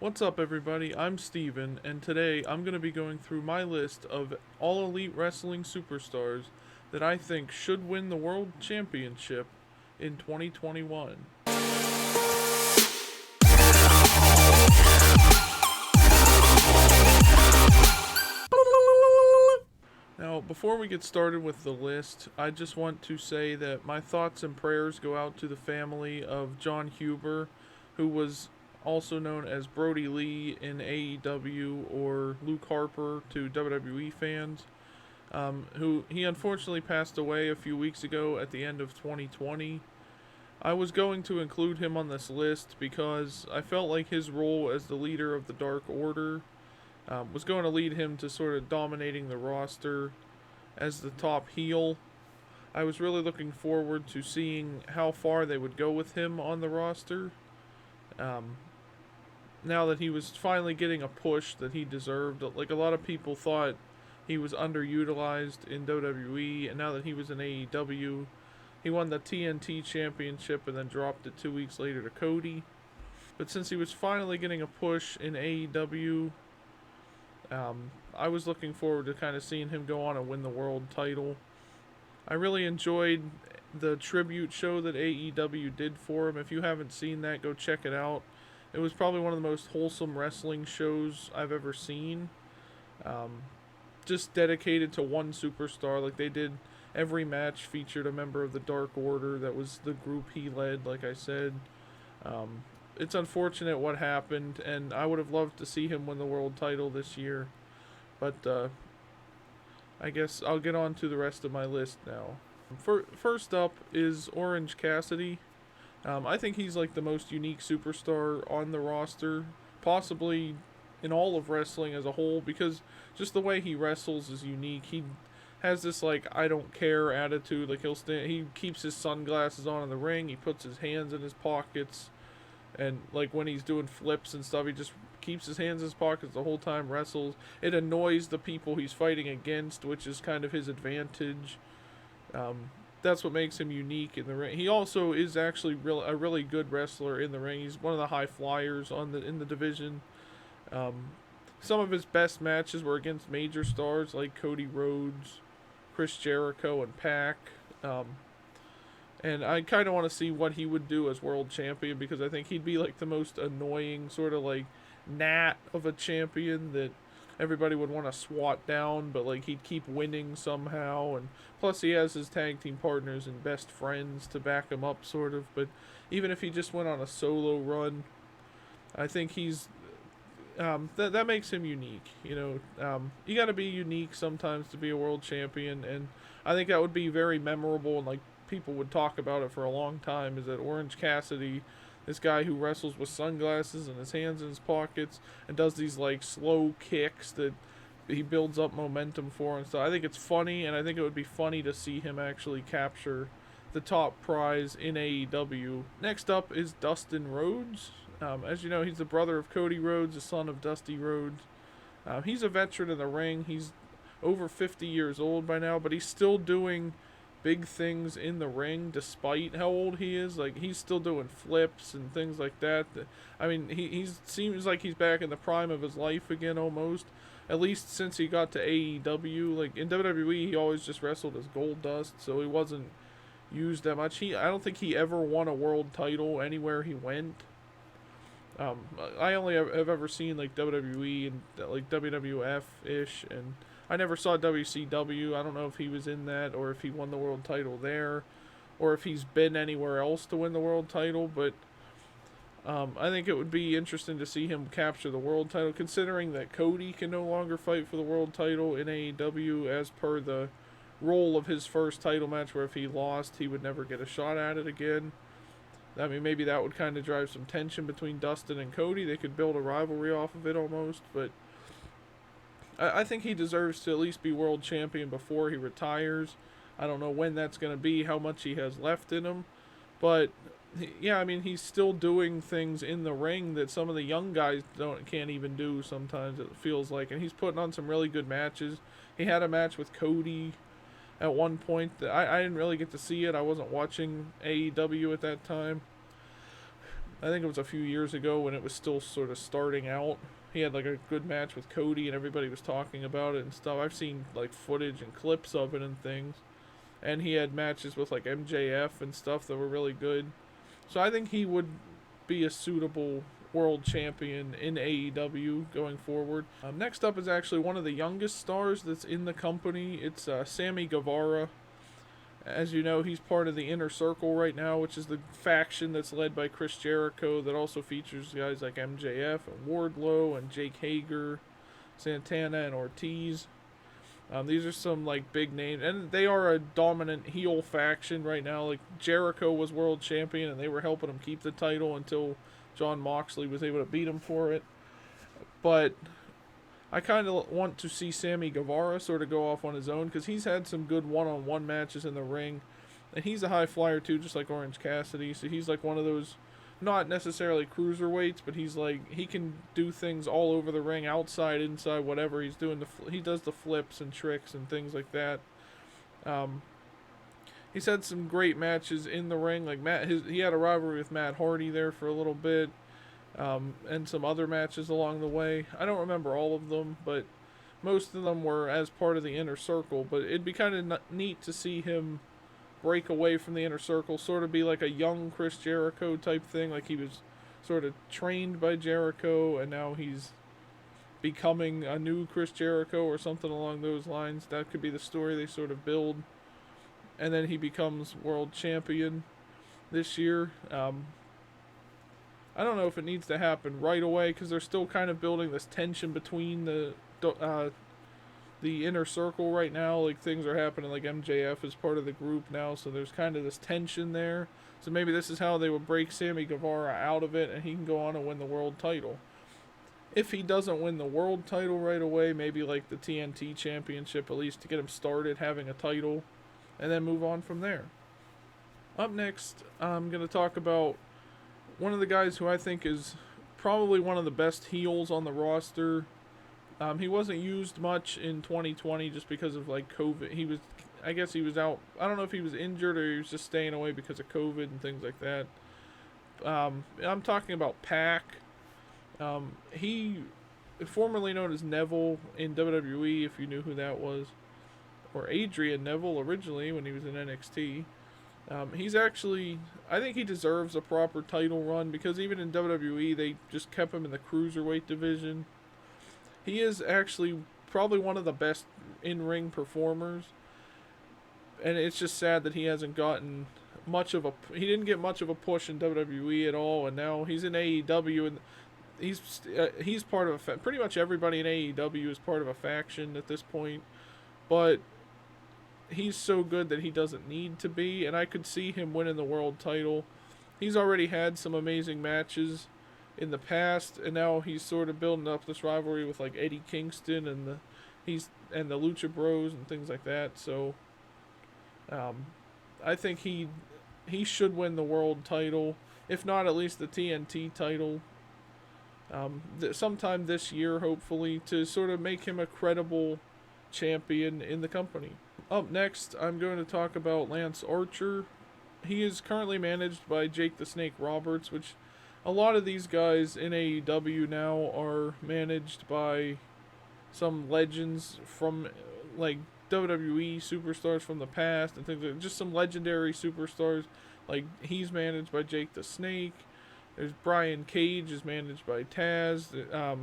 What's up, everybody? I'm Steven, and today I'm going to be going through my list of all elite wrestling superstars that I think should win the World Championship in 2021. Now, before we get started with the list, I just want to say that my thoughts and prayers go out to the family of John Huber, who was also known as Brody Lee in AEW, or Luke Harper to WWE fans, who he unfortunately passed away a few weeks ago at the end of 2020. I was going to include him on this list because I felt like his role as the leader of the Dark Order was going to lead him to sort of dominating the roster as the top heel. I was really looking forward to seeing how far they would go with him on the roster. Um, Now that he was finally getting a push that he deserved, like a lot of people thought he was underutilized in WWE, and now that he was in AEW, he won the TNT Championship and then dropped it 2 weeks later to Cody. But since he was finally getting a push in AEW, I was looking forward to kind of seeing him go on and win the world title. I really enjoyed the tribute show that AEW did for him. If you haven't seen that, go check it out. It was probably one of the most wholesome wrestling shows I've ever seen. Um, just dedicated to one superstar. Like, they did every match featured a member of the Dark Order. That was the group he led, like I said. It's unfortunate what happened, and I would have loved to see him win the world title this year. But I guess I'll get on to the rest of my list now. First up is Orange Cassidy. I think he's like the most unique superstar on the roster, possibly in all of wrestling as a whole, because just the way he wrestles is unique. He has this like I don't care attitude. Like he keeps his sunglasses on in the ring. He puts his hands in his pockets, and like when he's doing flips and stuff, he just keeps his hands in his pockets the whole time. Wrestles. It annoys the people he's fighting against, which is kind of his advantage. Um, that's what makes him unique in the ring. He also is actually a really good wrestler in the ring. He's one of the high flyers in the division. Um, some of his best matches were against major stars like Cody Rhodes, Chris Jericho, and Pac. And I kind of want to see what he would do as world champion, because I think he'd be like the most annoying sort of like gnat of a champion that everybody would want to swat down, but like he'd keep winning somehow. And plus he has his tag team partners and best friends to back him up, sort of. But even if he just went on a solo run, I think he's that makes him unique. You got to be unique sometimes to be a world champion, and I think that would be very memorable, and like people would talk about it for a long time. Is that Orange Cassidy, this guy who wrestles with sunglasses and his hands in his pockets and does these like slow kicks that he builds up momentum for and stuff. I think it's funny, and I think it would be funny to see him actually capture the top prize in AEW. Next up is Dustin Rhodes. As you know, he's the brother of Cody Rhodes, the son of Dusty Rhodes. He's a veteran in the ring. He's over 50 years old by now, but he's still doing big things in the ring despite how old he is. Like, he's still doing flips and things like that. I mean, he seems like he's back in the prime of his life again almost. At least since he got to AEW. Like, in WWE, he always just wrestled as Goldust, so he wasn't used that much. I don't think he ever won a world title anywhere he went. I only have ever seen like WWE and like WWF ish, and I never saw WCW. I don't know if he was in that or if he won the world title there, or if he's been anywhere else to win the world title. But I think it would be interesting to see him capture the world title, considering that Cody can no longer fight for the world title in AEW as per the role of his first title match, where if he lost, he would never get a shot at it again. I mean, maybe that would kind of drive some tension between Dustin and Cody. They could build a rivalry off of it almost, but I think he deserves to at least be world champion before he retires. I don't know when that's going to be, how much he has left in him, but yeah, I mean, he's still doing things in the ring that some of the young guys can't even do sometimes, it feels like, and he's putting on some really good matches. He had a match with Cody at one point. I didn't really get to see it. I wasn't watching AEW at that time. I think it was a few years ago when it was still sort of starting out. He had like a good match with Cody, and everybody was talking about it and stuff. I've seen like footage and clips of it and things. And he had matches with like MJF and stuff that were really good. So I think he would be a suitable world champion in AEW going forward. Next up is actually one of the youngest stars that's in the company. It's Sammy Guevara. As you know, he's part of the Inner Circle right now, which is the faction that's led by Chris Jericho that also features guys like MJF and Wardlow and Jake Hager, Santana and Ortiz. These are some like big names, and they are a dominant heel faction right now. Like Jericho was world champion, and they were helping him keep the title until Jon Moxley was able to beat him for it. But I kind of want to see Sammy Guevara sort of go off on his own because he's had some good one-on-one matches in the ring, and he's a high flyer too, just like Orange Cassidy. So he's like one of those, not necessarily cruiserweights, but he's like he can do things all over the ring, outside, inside, whatever he's doing. He does the flips and tricks and things like that. He's had some great matches in the ring. Like he had a rivalry with Matt Hardy there for a little bit. And some other matches along the way. I don't remember all of them, but most of them were as part of the Inner Circle. But it'd be kind of neat to see him break away from the Inner Circle, sort of be like a young Chris Jericho type thing. Like he was sort of trained by Jericho, and now he's becoming a new Chris Jericho or something along those lines. That could be the story they sort of build. And then he becomes world champion this year. I don't know if it needs to happen right away because they're still kind of building this tension between the Inner Circle right now. Like things are happening, like MJF is part of the group now, so there's kind of this tension there. So maybe this is how they would break Sammy Guevara out of it, and he can go on and win the world title. If he doesn't win the world title right away, maybe like the TNT Championship, at least to get him started having a title, and then move on from there. Up next, I'm going to talk about one of the guys who I think is probably one of the best heels on the roster. He wasn't used much in 2020 just because of like COVID. I guess he was out. I don't know if he was injured or he was just staying away because of COVID and things like that. I'm talking about Pac. He, formerly known as Neville in WWE, if you knew who that was, or Adrian Neville originally when he was in NXT. He's actually, I think he deserves a proper title run because even in WWE, they just kept him in the cruiserweight division. He is actually probably one of the best in-ring performers, and it's just sad that he hasn't gotten he didn't get much of a push in WWE at all, and now he's in AEW, and he's part of pretty much everybody in AEW is part of a faction at this point, but he's so good that he doesn't need to be, and I could see him winning the world title. He's already had some amazing matches in the past, and now he's sort of building up this rivalry with like Eddie Kingston and the Lucha Bros and things like that. So I think he should win the world title, if not at least the TNT title, sometime this year, hopefully, to sort of make him a credible champion in the company. Up next, I'm going to talk about Lance Archer. He is currently managed by Jake the Snake Roberts, which a lot of these guys in AEW now are managed by some legends from like WWE superstars from the past and things like that. Just some legendary superstars. Like he's managed by Jake the Snake. There's Brian Cage is managed by Taz.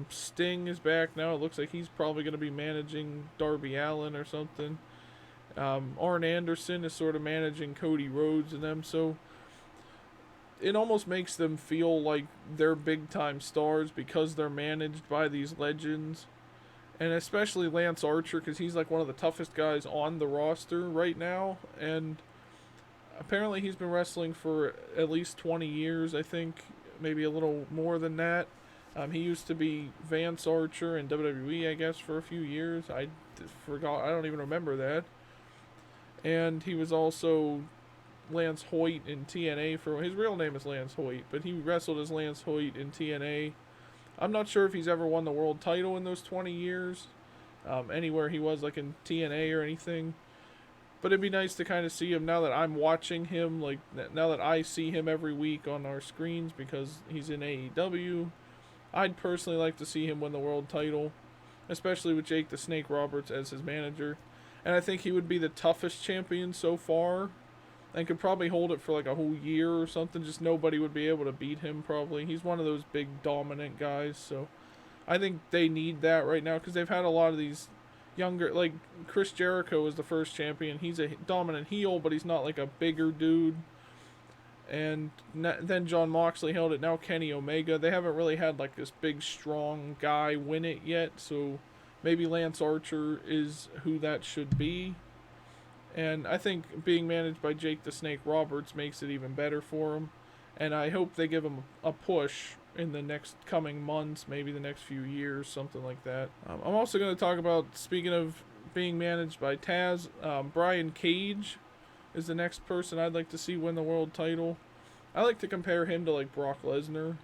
Sting is back now. It looks like he's probably going to be managing Darby Allen or something. Arn Anderson is sort of managing Cody Rhodes and them, so it almost makes them feel like they're big time stars because they're managed by these legends, and especially Lance Archer because he's like one of the toughest guys on the roster right now, and apparently he's been wrestling for at least 20 years, I think, maybe a little more than that. He used to be Vance Archer in WWE, I guess, for a few years. I forgot, I don't even remember that. And he was also Lance Hoyt in TNA his real name is Lance Hoyt, but he wrestled as Lance Hoyt in TNA. I'm not sure if he's ever won the world title in those 20 years, anywhere he was like in TNA or anything. But it'd be nice to kind of see him now that I'm watching him, like now that I see him every week on our screens because he's in AEW. I'd personally like to see him win the world title, especially with Jake the Snake Roberts as his manager. And I think he would be the toughest champion so far and could probably hold it for like a whole year or something. Just nobody would be able to beat him probably. He's one of those big dominant guys, so I think they need that right now because they've had a lot of these younger, like Chris Jericho was the first champion. He's a dominant heel, but he's not like a bigger dude. And then John Moxley held it. Now Kenny Omega. They haven't really had like this big, strong guy win it yet. So maybe Lance Archer is who that should be. And I think being managed by Jake the Snake Roberts makes it even better for him. And I hope they give him a push in the next coming months, maybe the next few years, something like that. I'm also going to talk about, speaking of being managed by Taz, Brian Cage is the next person I'd like to see win the world title. I like to compare him to like Brock Lesnar,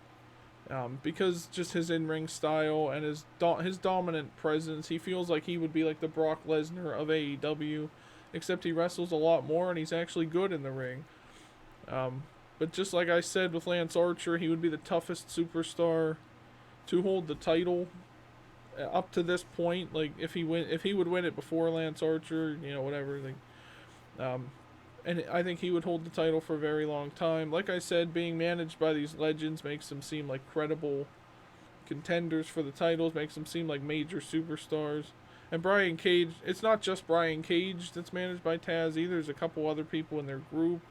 because just his in-ring style and his dominant presence. He feels like he would be like the Brock Lesnar of AEW, except he wrestles a lot more and he's actually good in the ring. But just like I said with Lance Archer, he would be the toughest superstar to hold the title up to this point. Like if he would win it before Lance Archer, whatever. And I think he would hold the title for a very long time. Like I said, being managed by these legends makes them seem like credible contenders for the titles, makes them seem like major superstars. And Brian Cage, it's not just Brian Cage that's managed by Taz either. There's a couple other people in their group.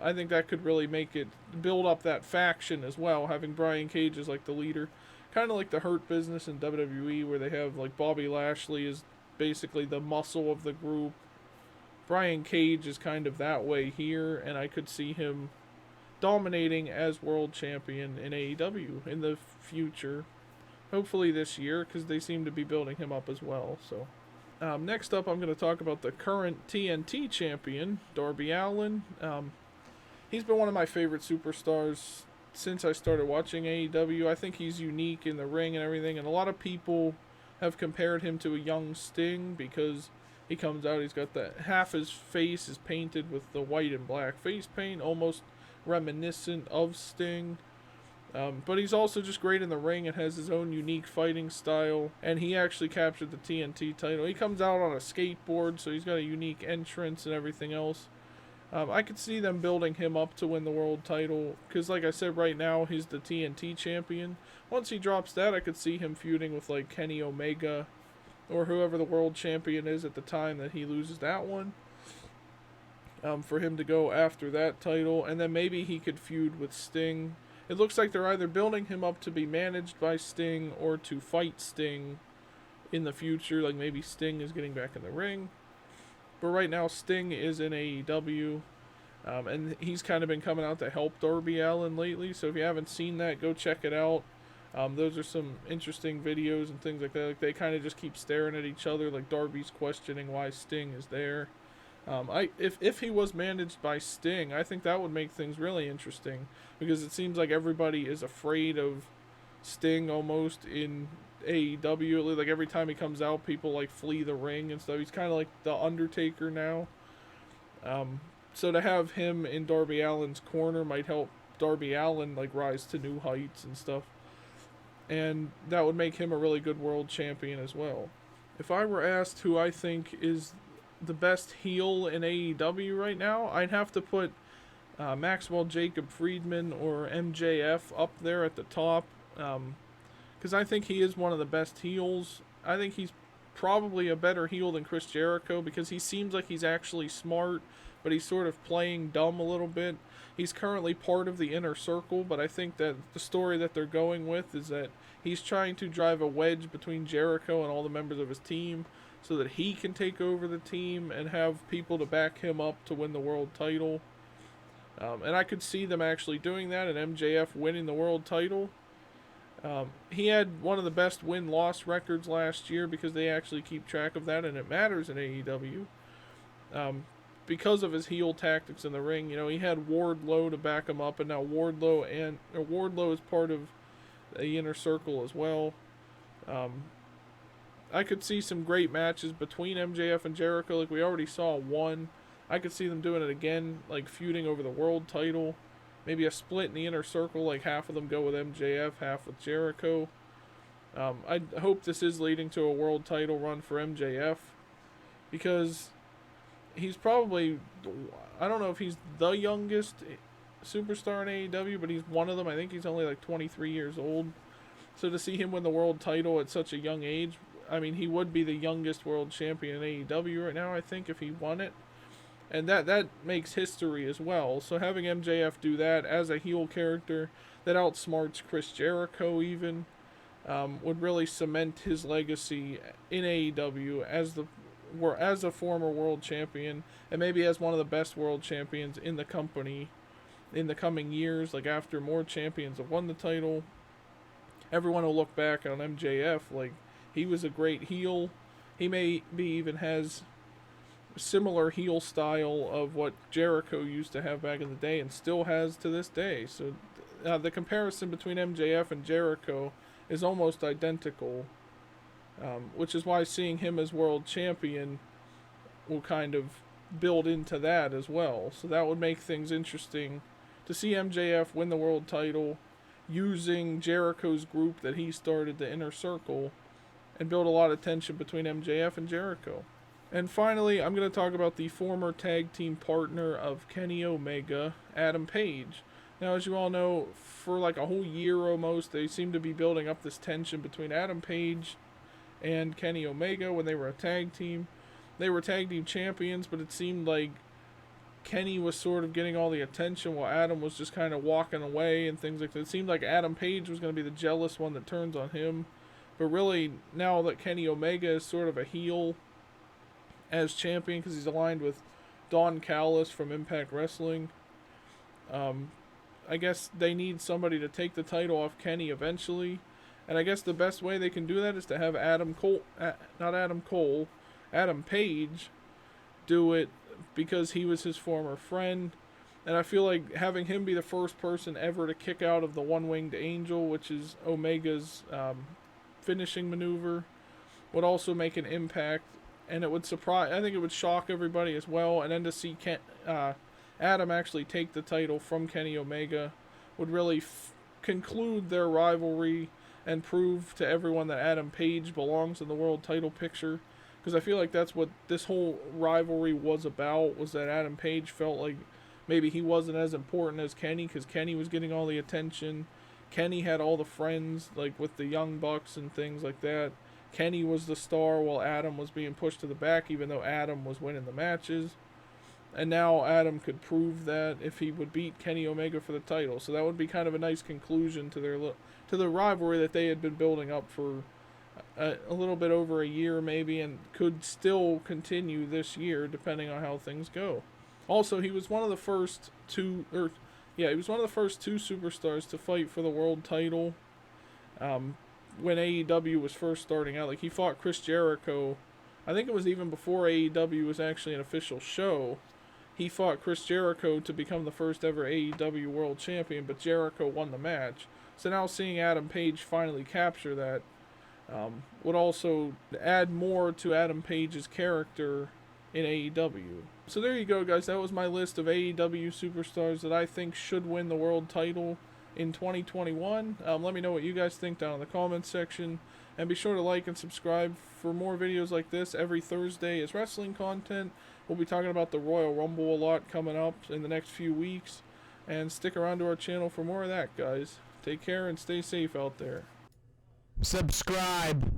I think that could really make it build up that faction as well, having Brian Cage as like the leader. Kind of like the Hurt Business in WWE, where they have like Bobby Lashley is basically the muscle of the group. Brian Cage is kind of that way here, and I could see him dominating as world champion in AEW in the future. Hopefully this year, because they seem to be building him up as well. So, next up, I'm going to talk about the current TNT champion, Darby Allen. He's been one of my favorite superstars since I started watching AEW. I think he's unique in the ring and everything, and a lot of people have compared him to a young Sting because he comes out, he's got half his face is painted with the white and black face paint, almost reminiscent of Sting. But he's also just great in the ring and has his own unique fighting style. And he actually captured the TNT title. He comes out on a skateboard, so he's got a unique entrance and everything else. I could see them building him up to win the world title. Because like I said, right now, he's the TNT champion. Once he drops that, I could see him feuding with like Kenny Omega or whoever the world champion is at the time that he loses that one. For him to go after that title. And then maybe he could feud with Sting. It looks like they're either building him up to be managed by Sting or to fight Sting in the future. Like maybe Sting is getting back in the ring. But right now Sting is in AEW. And he's kind of been coming out to help Darby Allen lately. So if you haven't seen that, go check it out. Those are some interesting videos and things like that. Like they kind of just keep staring at each other. Like Darby's questioning why Sting is there. If he was managed by Sting, I think that would make things really interesting because it seems like everybody is afraid of Sting almost in AEW. Like every time he comes out, people like flee the ring and stuff. He's kind of like the Undertaker now. So to have him in Darby Allen's corner might help Darby Allen like rise to new heights and stuff. And that would make him a really good world champion as well. If I were asked who I think is the best heel in AEW right now, I'd have to put Maxwell Jacob Friedman or MJF up there at the top, because I think he is one of the best heels. I think he's probably a better heel than Chris Jericho because he seems like he's actually smart, but he's sort of playing dumb a little bit. He's currently part of the Inner Circle, but I think that the story that they're going with is that he's trying to drive a wedge between Jericho and all the members of his team so that he can take over the team and have people to back him up to win the world title. And I could see them actually doing that and MJF winning the world title. He had one of the best win-loss records last year because they actually keep track of that and it matters in AEW. Because of his heel tactics in the ring, he had Wardlow to back him up, and now Wardlow is part of the Inner Circle as well. I could see some great matches between MJF and Jericho. Like we already saw one. I could see them doing it again, like feuding over the world title. Maybe a split in the inner circle, like half of them go with MJF, half with Jericho. I hope this is leading to a world title run for MJF because he's probably, I don't know if he's the youngest superstar in AEW, but he's one of them. I think he's only like 23 years old. So to see him win the world title at such a young age, I mean, he would be the youngest world champion in AEW right now, I think, if he won it. And that makes history as well. So having MJF do that as a heel character that outsmarts Chris Jericho even would really cement his legacy in AEW as a former world champion and maybe as one of the best world champions in the company in the coming years. Like after more champions have won the title, everyone will look back on MJF like he was a great heel. He maybe even has similar heel style of what Jericho used to have back in the day and still has to this day. So the comparison between MJF and Jericho is almost identical, which is why seeing him as world champion will kind of build into that as well. So that would make things interesting to see MJF win the world title using Jericho's group that he started, the Inner Circle, and build a lot of tension between MJF and Jericho. And finally, I'm going to talk about the former tag team partner of Kenny Omega, Adam Page. Now, as you all know, for like a whole year almost, they seem to be building up this tension between Adam Page and Kenny Omega when they were a tag team. They were tag team champions, but it seemed like Kenny was sort of getting all the attention while Adam was just kind of walking away and things like that. It seemed like Adam Page was going to be the jealous one that turns on him. But really, now that Kenny Omega is sort of a heel as champion because he's aligned with Don Callis from Impact Wrestling, I guess they need somebody to take the title off Kenny eventually. And I guess the best way they can do that is to have Adam Page do it because he was his former friend. And I feel like having him be the first person ever to kick out of the one-winged angel, which is Omega's finishing maneuver, would also make an impact. And it would I think it would shock everybody as well. And then to see Adam actually take the title from Kenny Omega would really conclude their rivalry and prove to everyone that Adam Page belongs in the world title picture. Because I feel like that's what this whole rivalry was about, was that Adam Page felt like maybe he wasn't as important as Kenny because Kenny was getting all the attention. Kenny had all the friends, like with the Young Bucks and things like that. Kenny was the star while Adam was being pushed to the back, even though Adam was winning the matches. And now Adam could prove that if he would beat Kenny Omega for the title. So that would be kind of a nice conclusion to the rivalry that they had been building up for a little bit over a year maybe, and could still continue this year depending on how things go. Also, he was one of the first two superstars to fight for the world title when AEW was first starting out. Like, he fought Chris Jericho. I think it was even before AEW was actually an official show. He fought Chris Jericho to become the first ever AEW World Champion, but Jericho won the match. So now seeing Adam Page finally capture that would also add more to Adam Page's character in AEW. So there you go, guys. That was my list of AEW superstars that I think should win the world title in 2021. Let me know what you guys think down in the comments section. And be sure to like and subscribe for more videos like this. Every Thursday is wrestling content. We'll be talking about the Royal Rumble a lot coming up in the next few weeks. And stick around to our channel for more of that, guys. Take care and stay safe out there. Subscribe.